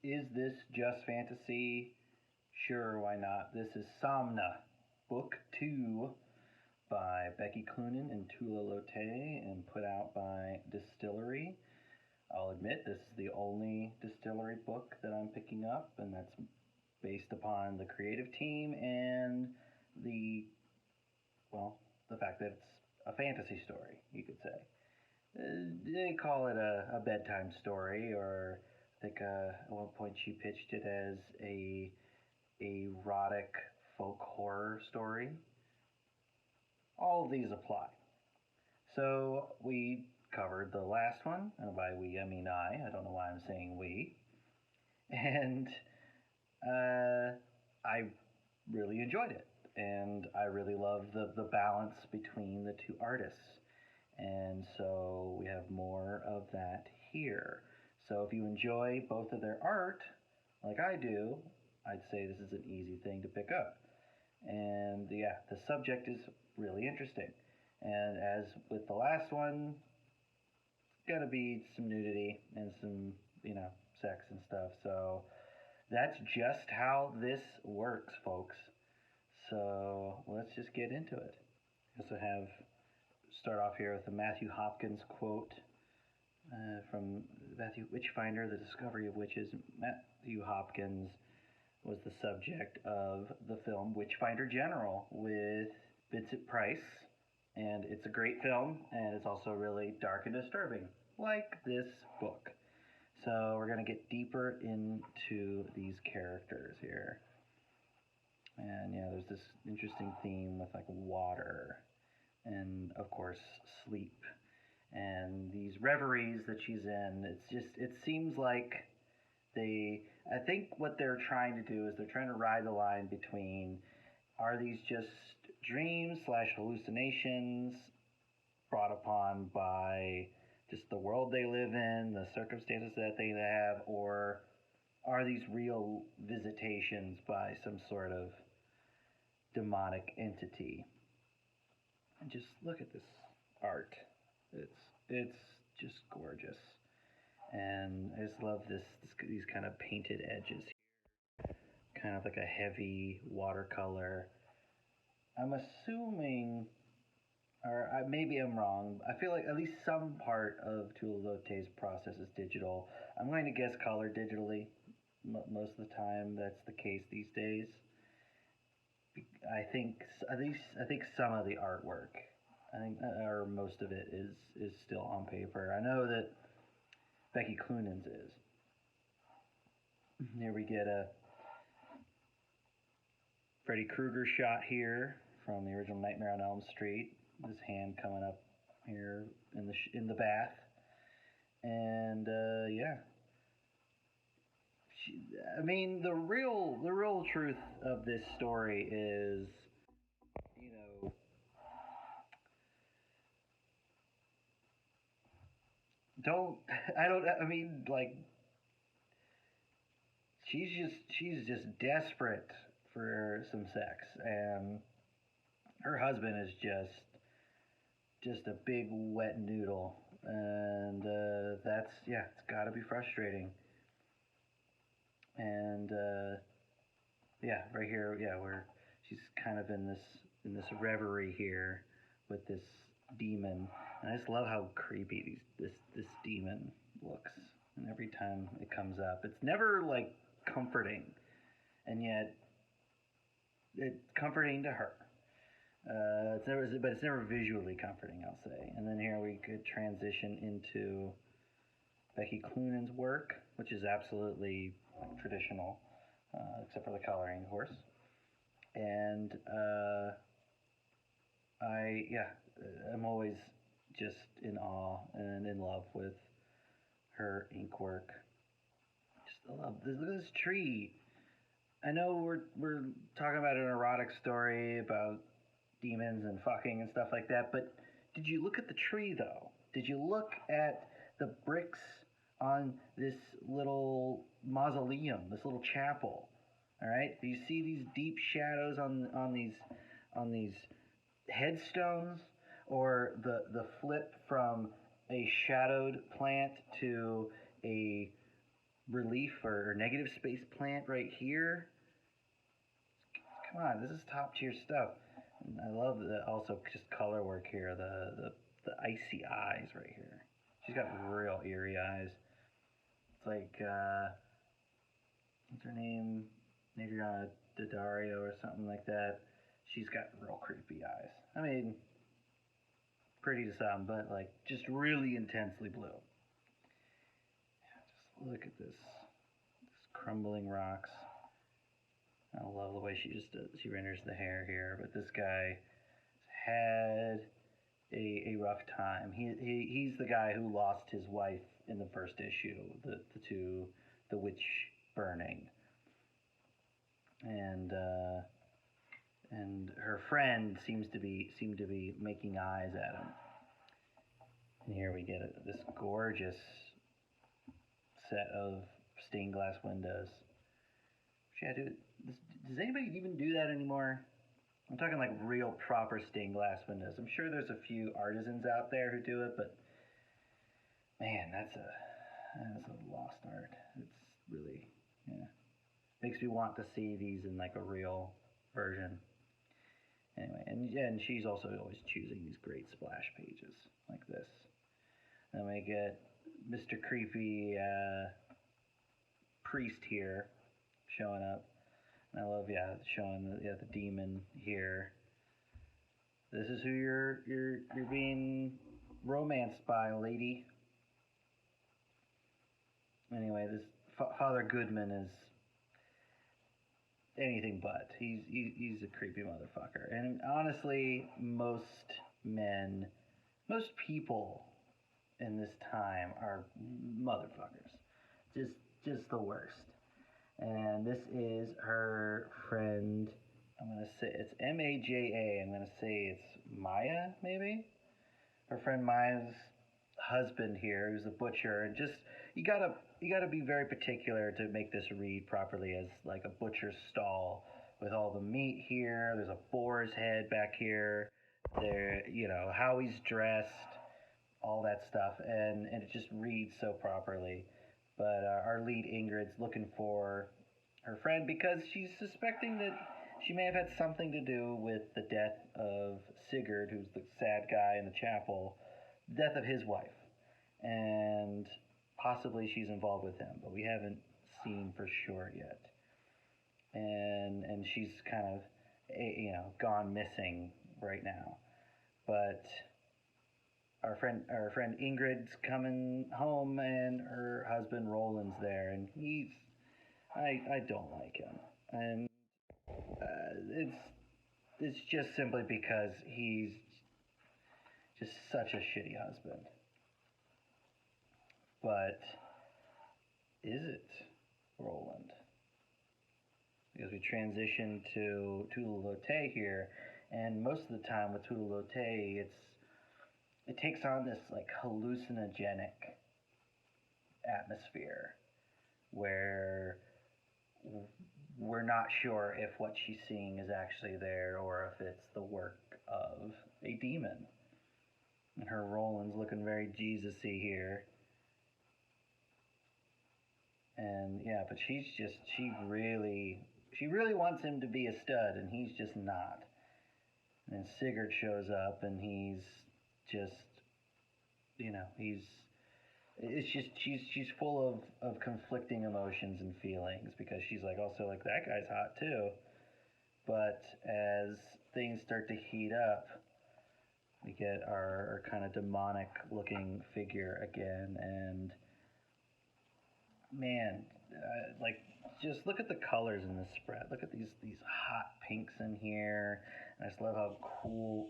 Is this just fantasy? Sure, why not? This is Somna, Book 2 by Becky Cloonan and Tula Lotay and put out by DSTLRY. I'll admit this is the only DSTLRY book that I'm picking up, and that's based upon the creative team and the, the fact that it's a fantasy story, you could say. They call it a bedtime story, or I think at one point she pitched it as a erotic folk horror story. All of these apply. So we covered the last one, and by we I mean I don't know why I'm saying we, and I really enjoyed it, and I really love the balance between the two artists. And so we have more of that here. So if you enjoy both of their art, like I do, I'd say this is an easy thing to pick up. And yeah, the subject is really interesting. And as with the last one, it's gonna be some nudity and some, sex and stuff. So that's just how this works, folks. So let's just get into it. I also start off here with a Matthew Hopkins quote from Matthew Witchfinder, The Discovery of Witches. Matthew Hopkins was the subject of the film Witchfinder General with Vincent Price, and it's a great film, and it's also really dark and disturbing, like this book. So we're going to get deeper into these characters here. And yeah, there's this interesting theme with like water and of course sleep and these reveries that she's in. It seems like I think what they're trying to do is they're trying to ride the line between, are these just dreams / hallucinations brought upon by just the world they live in, the circumstances that they have, or are these real visitations by some sort of demonic entity? And just look at this art. It's just gorgeous. And I just love these kind of painted edges here. Kind of like a heavy watercolor. I'm assuming, or maybe I'm wrong, I feel like at least some part of Tula Lotay's process is digital. I'm going to guess color digitally. Most of the time that's the case these days. I think some of the artwork, or most of it is still on paper. I know that Becky Cloonan's is. Here we get a Freddy Krueger shot here from the original Nightmare on Elm Street. His hand coming up here in the bath, and yeah. The real truth of this story is, she's just desperate for some sex, and her husband is just a big wet noodle, and it's got to be frustrating. And right here, where she's kind of in this reverie here with this demon. And I just love how creepy this demon looks. And every time it comes up, it's never like comforting, and yet it's comforting to her. It's never visually comforting, I'll say. And then here we could transition into Becky Cloonan's work, which is absolutely traditional, except for the coloring, of course. And I'm always just in awe and in love with her ink work. Just love this. Look at this tree. I know we're talking about an erotic story about demons and fucking and stuff like that, but did you look at the tree though? Did you look at the bricks on this little mausoleum, this little chapel? All right, do you see these deep shadows on these headstones, or the flip from a shadowed plant to a relief or negative space plant right here. Come on, this is top tier stuff. And I love the also just color work here. The icy eyes right here. She's got real eerie eyes. It's like what's her name? Adriana Daddario or something like that. She's got real creepy eyes. I mean, pretty to some, but like just really intensely blue. Just look at this crumbling rocks. I love the way she renders the hair here. But this guy had a rough time. He's the guy who lost his wife in the first issue, the witch burning, and her friend seemed to be making eyes at him. And here we get this gorgeous set of stained glass windows. Does anybody even do that anymore? I'm talking like real proper stained glass windows. I'm sure there's a few artisans out there who do it, but man, that's a lost art. It's really, makes me want to see these in like a real version. Anyway, and she's also always choosing these great splash pages like this. Then we get Mr. Creepy Priest here showing up. And I love, showing the demon here. This is who you're being romanced by, lady. Anyway, this Father Goodman is anything but. He's a creepy motherfucker. And honestly, most people in this time are motherfuckers. Just the worst. And this is her friend. I'm going to say it's Maja. I'm going to say it's Maya, maybe? Her friend Maya's husband here, who's a butcher. And just, you gotta be very particular to make this read properly as like a butcher's stall with all the meat here. There's a boar's head back here. There, how he's dressed, all that stuff. And it just reads so properly. But our lead Ingrid's looking for her friend because she's suspecting that she may have had something to do with the death of Sigurd, who's the sad guy in the chapel, the death of his wife. And possibly she's involved with him, but we haven't seen for sure yet. And she's kind of, gone missing right now. But our friend Ingrid's coming home, and her husband Roland's there, and I don't like him, and it's just simply because he's just such a shitty husband. But is it Roland? Because we transition to Tula Lotay here, and most of the time with Tula Lotay, it takes on this like hallucinogenic atmosphere where we're not sure if what she's seeing is actually there or if it's the work of a demon. And her Roland's looking very Jesus-y here. And but she really wants him to be a stud, and he's just not. And Sigurd shows up, and he's just, she's full of conflicting emotions and feelings, because she's like, also like, that guy's hot too. But as things start to heat up, we get our kind of demonic looking figure again, and man, just look at the colors in this spread. Look at these hot pinks in here. And I just love how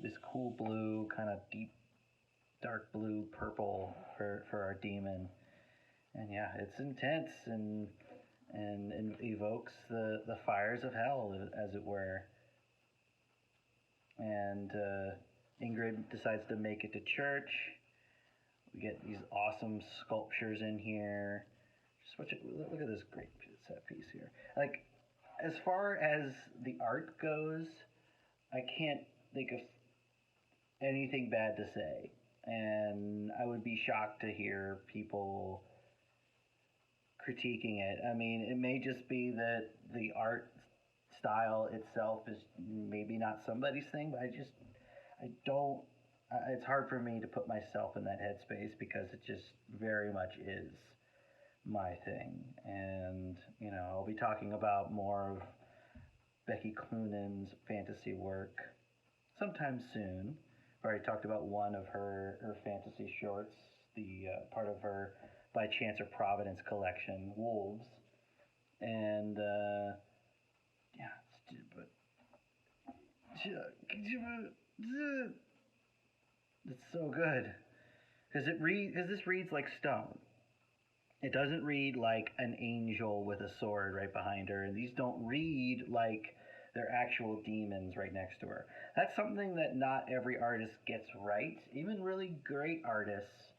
this cool blue, kind of deep dark blue purple for our demon. And it's intense and evokes the fires of hell, as it were. And Ingrid decides to make it to church. We get these awesome sculptures in here. Look at this great set piece here. Like, as far as the art goes, I can't think of anything bad to say. And I would be shocked to hear people critiquing it. I mean, it may just be that the art style itself is maybe not somebody's thing, but I don't. It's hard for me to put myself in that headspace because it just very much is my thing. And I'll be talking about more of Becky Cloonan's fantasy work sometime soon. I've already talked about one of her fantasy shorts, the part of her By Chance or Providence collection, Wolves. And yeah, it's so good because this reads like stone. It doesn't read like an angel with a sword right behind her, and these don't read like they're actual demons right next to her. That's something that not every artist gets right. Even really great artists,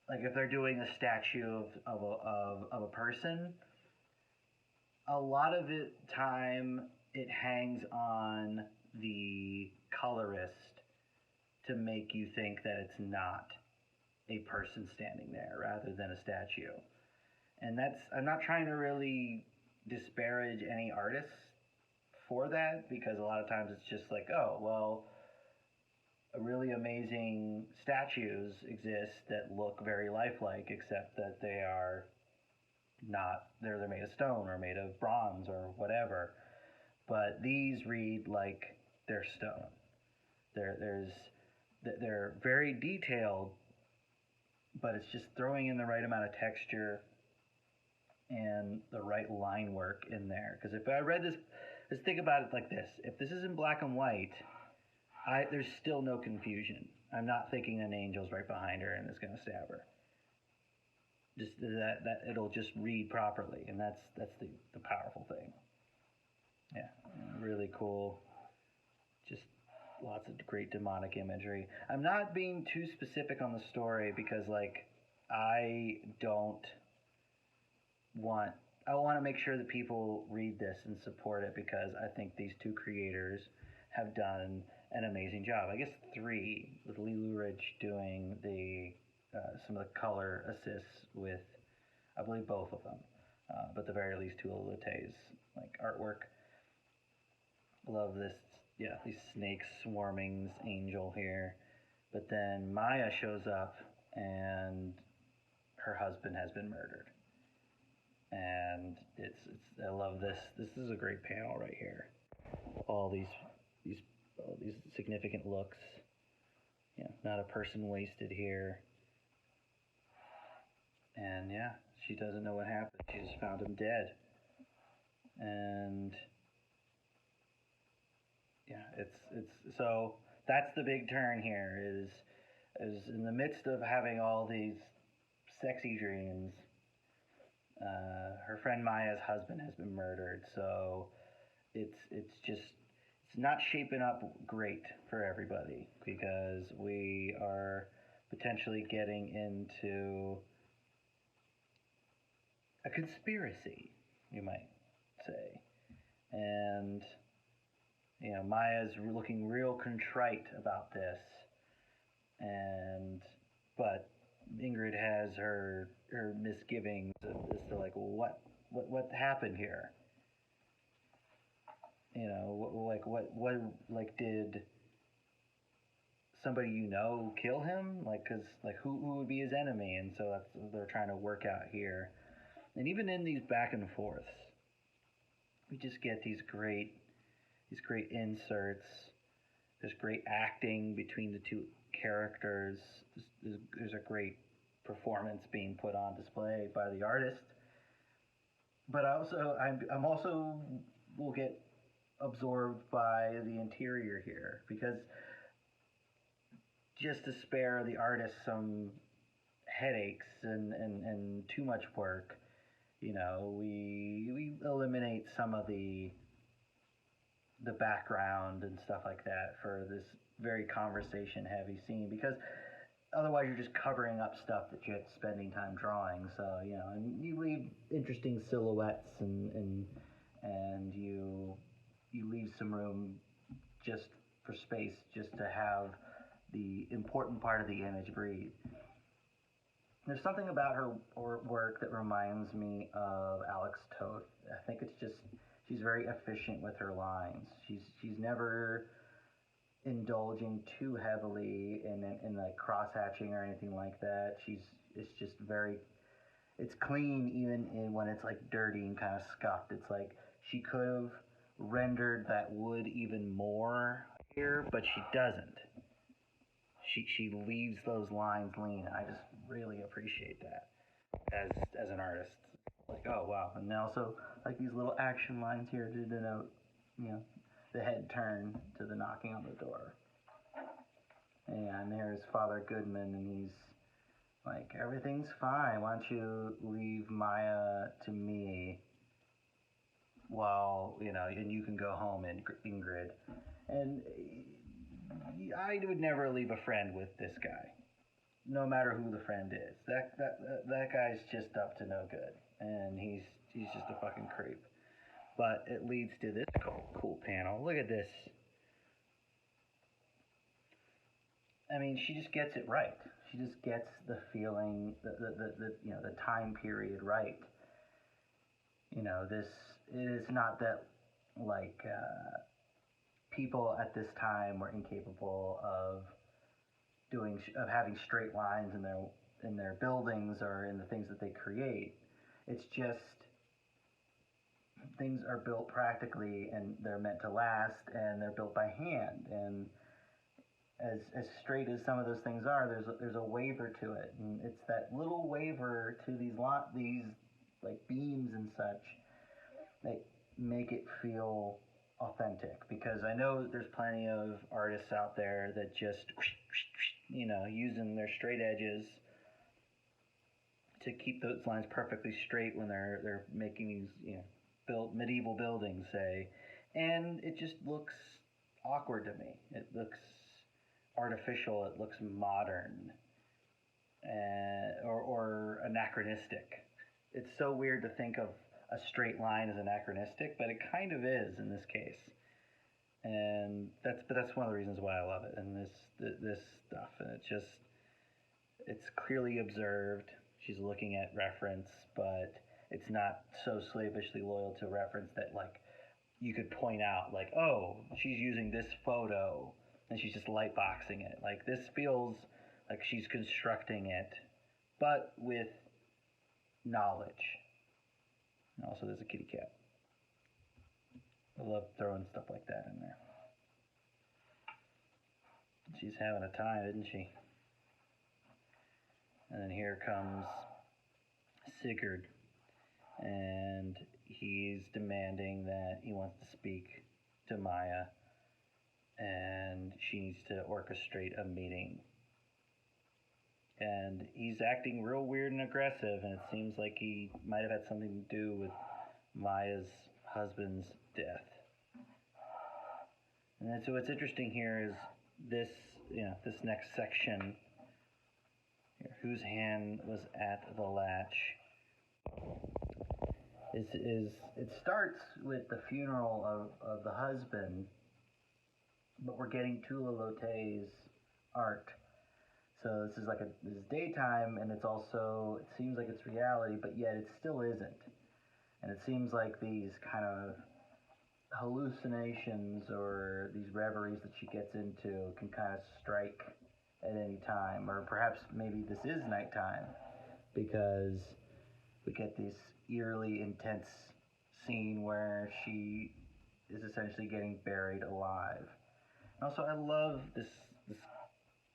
like if they're doing a statue of a person, a lot of time it hangs on the colorist to make you think that it's not a person standing there rather than a statue. And I'm not trying to really disparage any artists for that, because a lot of times it's just like, oh, well, really amazing statues exist that look very lifelike, except that they are not, they're made of stone or made of bronze or whatever. But these read like they're stone. They're very detailed, but it's just throwing in the right amount of texture and the right line work in there. Because if I read this, let's think about it like this. If this is in black and white, there's still no confusion. I'm not thinking an angel's right behind her and is going to stab her. Just that it'll just read properly, and that's the powerful thing. Yeah, really cool. Just lots of great demonic imagery. I'm not being too specific on the story because, like, I want to make sure that people read this and support it, because I think these two creators have done an amazing job. I guess three, with Lulu Ridge doing some of the color assists with, I believe, both of them, but at the very least Tula Lotay's like artwork. Love this, yeah, these snakes swarming this angel here, but then Maya shows up and her husband has been murdered. And I love this. This is a great panel right here. All these significant looks. Yeah, not a person wasted here. And yeah, she doesn't know what happened. She just found him dead. And yeah, it's so that's the big turn here is in the midst of having all these sexy dreams, her friend Maya's husband has been murdered, so it's not shaping up great for everybody, because we are potentially getting into a conspiracy, you might say. And Maya's looking real contrite about this, but Ingrid has her misgivings as to like what happened here. What did somebody kill him? Because who would be his enemy? And so that's what they're trying to work out here. And even in these back and forths, we just get these great inserts. There's great acting between the two characters. There's a great performance being put on display by the artist. But I'm also will get absorbed by the interior here, because just to spare the artist some headaches and too much work, we eliminate some of the background and stuff like that for this very conversation heavy scene, because otherwise you're just covering up stuff that you're spending time drawing. So and you leave interesting silhouettes and you leave some room just for space, just to have the important part of the image breathe. There's something about her work that reminds me of Alex Toth. I think it's just she's very efficient with her lines. She's never indulging too heavily in like cross hatching or anything like that. It's just very it's clean even when it's like dirty and kind of scuffed. It's like she could have rendered that wood even more here, but she doesn't. She leaves those lines lean. I just really appreciate that as an artist. Like, oh wow, and also like these little action lines here to denote, you know, the head turn to the knocking on the door. And there's Father Goodman, and he's like, everything's fine. Why don't you leave Maya to me? While and you can go home, Ingrid. And I would never leave a friend with this guy, no matter who the friend is. That guy's just up to no good, and he's just a fucking creep. But it leads to this cool panel. Look at this. I mean, she just gets it right. She just gets the feeling, the time period right. This it is not that like people at this time were incapable of having straight lines in their buildings or in the things that they create. It's just things are built practically and they're meant to last and they're built by hand, and as straight as some of those things are, there's a waver to it, and it's that little waver to these like beams and such that make it feel authentic. Because I know that there's plenty of artists out there that just using their straight edges to keep those lines perfectly straight when they're making these medieval buildings, say, and it just looks awkward to me. It looks artificial. It looks modern, or anachronistic. It's so weird to think of a straight line as anachronistic, but it kind of is in this case. And that's one of the reasons why I love it. And this stuff, and it's clearly observed. She's looking at reference, but it's not so slavishly loyal to reference that like you could point out like, oh, she's using this photo and she's just lightboxing it. Like, this feels like she's constructing it, but with knowledge. And also there's a kitty cat. I love throwing stuff like that in there. She's having a time, isn't she? And then here comes Sigurd, and he's demanding that he wants to speak to Maya, and she needs to orchestrate a meeting. And he's acting real weird and aggressive, and it seems like he might have had something to do with Maya's husband's death. And so what's interesting here is this next section here, whose hand was at the latch, is it starts with the funeral of the husband, but we're getting Tula Lotay's art. So this is daytime, and it seems like it's reality, but yet it still isn't. And it seems like these kind of hallucinations or these reveries that she gets into can kind of strike at any time, or perhaps maybe this is nighttime, because we get this eerily intense scene where she is essentially getting buried alive. And also, I love this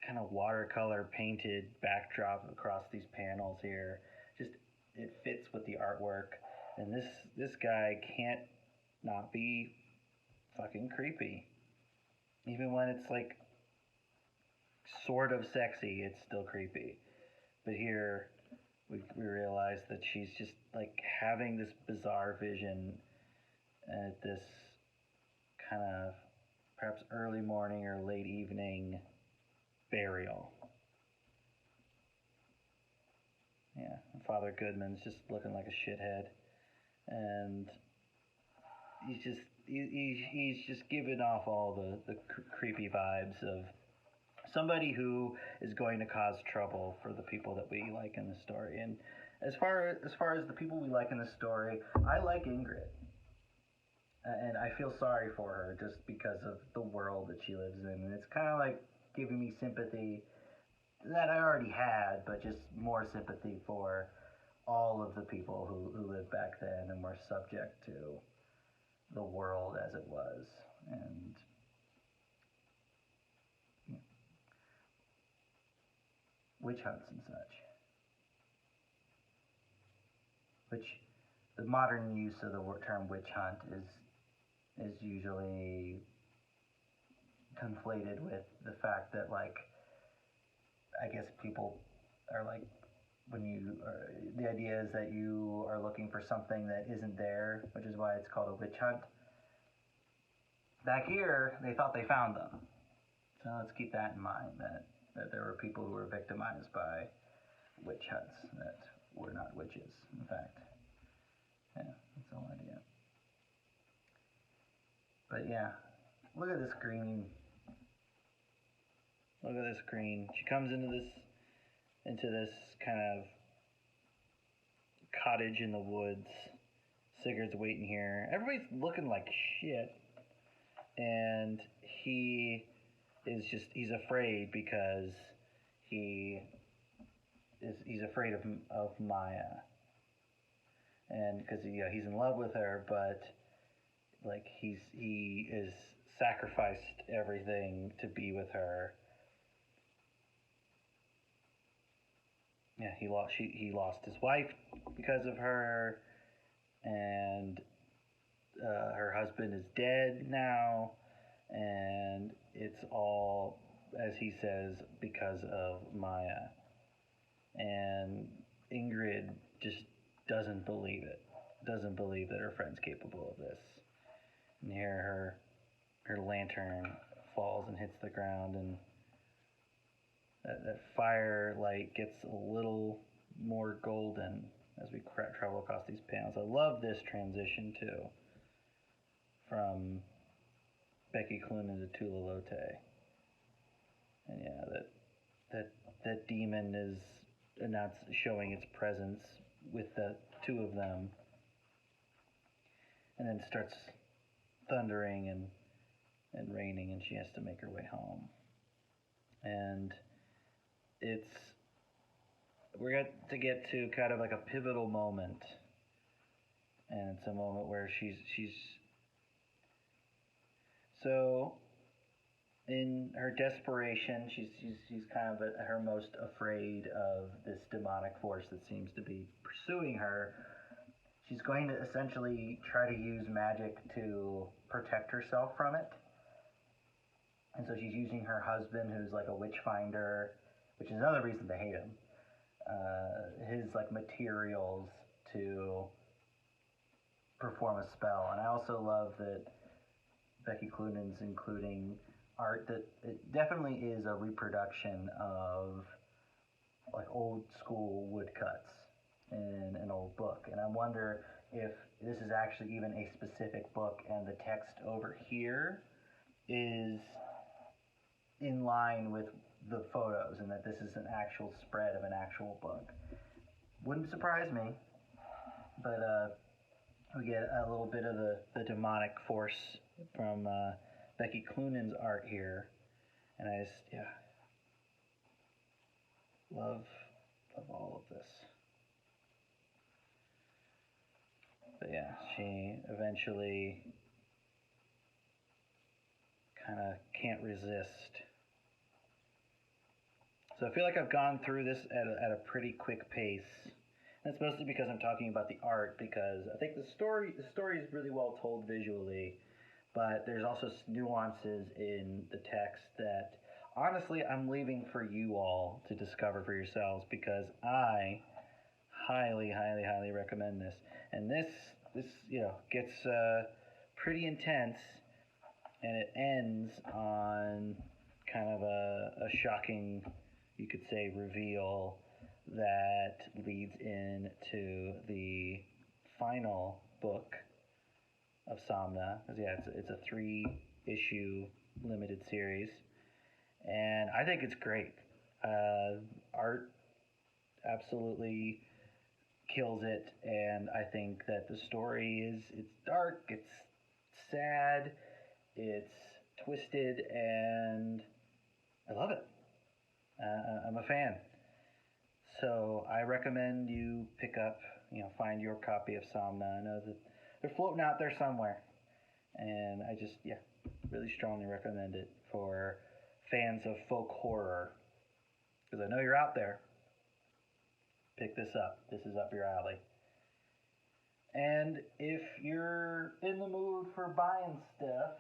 kind of watercolor painted backdrop across these panels here. Just, it fits with the artwork, and this guy can't not be fucking creepy. Even when it's like sort of sexy, it's still creepy. But here we realize that she's just like having this bizarre vision at this kind of perhaps early morning or late evening burial. Yeah, Father Goodman's just looking like a shithead, and he's just giving off all the creepy vibes of somebody who is going to cause trouble for the people that we like in the story. And as far as the people we like in the story, I like Ingrid, and I feel sorry for her just because of the world that she lives in. And it's kind of like giving me sympathy that I already had, but just more sympathy for all of the people who lived back then and were subject to the world as it was, and you know, witch hunts and such. Which the modern use of the term witch hunt is usually conflated with the fact that, like, I guess people are like, the idea is that you are looking for something that isn't there, which is why it's called a witch hunt. Back here, they thought they found them. So let's keep that in mind, that there were people who were victimized by witch hunts that were not witches, in fact. Yeah, that's the whole idea. But yeah, look at this green. Look at this green. She comes into this kind of cottage in the woods. Sigurd's waiting here. Everybody's looking like shit. And he's afraid because he's afraid of Maya. And because he's in love with her, but like he is sacrificed everything to be with her. Yeah, he lost his wife because of her, and her husband is dead now, and it's all, as he says, because of Maya. And Ingrid just doesn't believe it. Doesn't believe that her friend's capable of this. And here her lantern falls and hits the ground, and that firelight gets a little more golden as we travel across these panels. I love this transition too, from Becky Cloonan to Tula Lotay. And yeah, that demon is showing its presence with the two of them, and then starts thundering and raining, and she has to make her way home. And we're going to get to kind of like a pivotal moment, and it's a moment where she's so in her desperation, she's kind of at her most afraid of this demonic force that seems to be pursuing her. She's going to essentially try to use magic to protect herself from it. And so she's using her husband, who's like a witch finder, which is another reason to hate him, his like materials to perform a spell. And I also love that Becky Cloonan's including art that it definitely is a reproduction of like old school woodcuts in an old book. And I wonder if this is actually even a specific book, and the text over here is in line with the photos, and that this is an actual spread of an actual book. Wouldn't surprise me, but we get a little bit of the demonic force from Becky Cloonan's art here, and I just, love all of this. But yeah, she eventually kind of can't resist. So I feel like I've gone through this at a pretty quick pace. That's mostly because I'm talking about the art, because I think the story is really well told visually, but there's also nuances in the text that honestly I'm leaving for you all to discover for yourselves, because I highly, highly, highly recommend this. And this gets pretty intense, and it ends on kind of a shocking, you could say, reveal that leads into the final book of Somna. Because it's a 3-issue limited series, and I think it's great. Art absolutely kills it, and I think that the story it's dark, it's sad, it's twisted, and I love it. I'm a fan. So I recommend you pick up, find your copy of Somna. I know that they're floating out there somewhere, and I just, really strongly recommend it for fans of folk horror, because I know you're out there. Pick this up. This is up your alley. And if you're in the mood for buying stuff,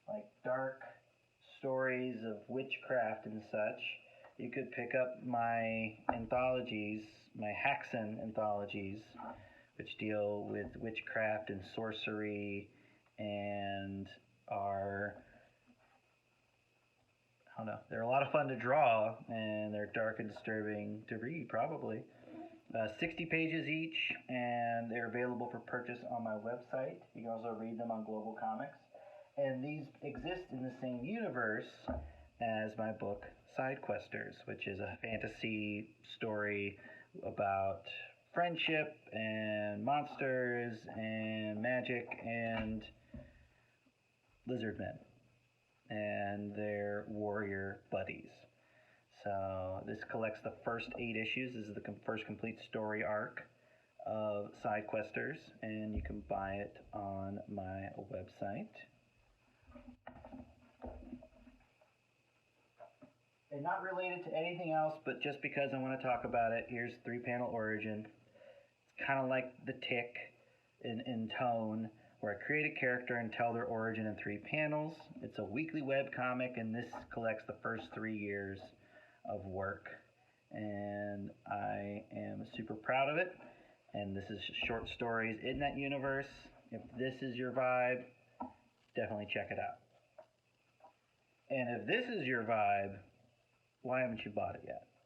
like dark stories of witchcraft and such, you could pick up my anthologies, my Haxan anthologies, which deal with witchcraft and sorcery and are, I don't know, they're a lot of fun to draw, and they're dark and disturbing to read, probably. 60 pages each, and they're available for purchase on my website. You can also read them on Global Comics. And these exist in the same universe as my book, Sidequesters, which is a fantasy story about friendship and monsters and magic and lizard men and their warrior buddies. So this collects the first 8 issues. This is the first complete story arc of Sidequesters, and you can buy it on my website. And not related to anything else, but just because I want to talk about it, here's 3-panel origin. It's kind of like The Tick in tone, where I create a character and tell their origin in 3 panels. It's a weekly web comic, and this collects the first 3 years of work, and I am super proud of it. And this is short stories in that universe. If this is your vibe, definitely check it out. And if this is your vibe, why haven't you bought it yet?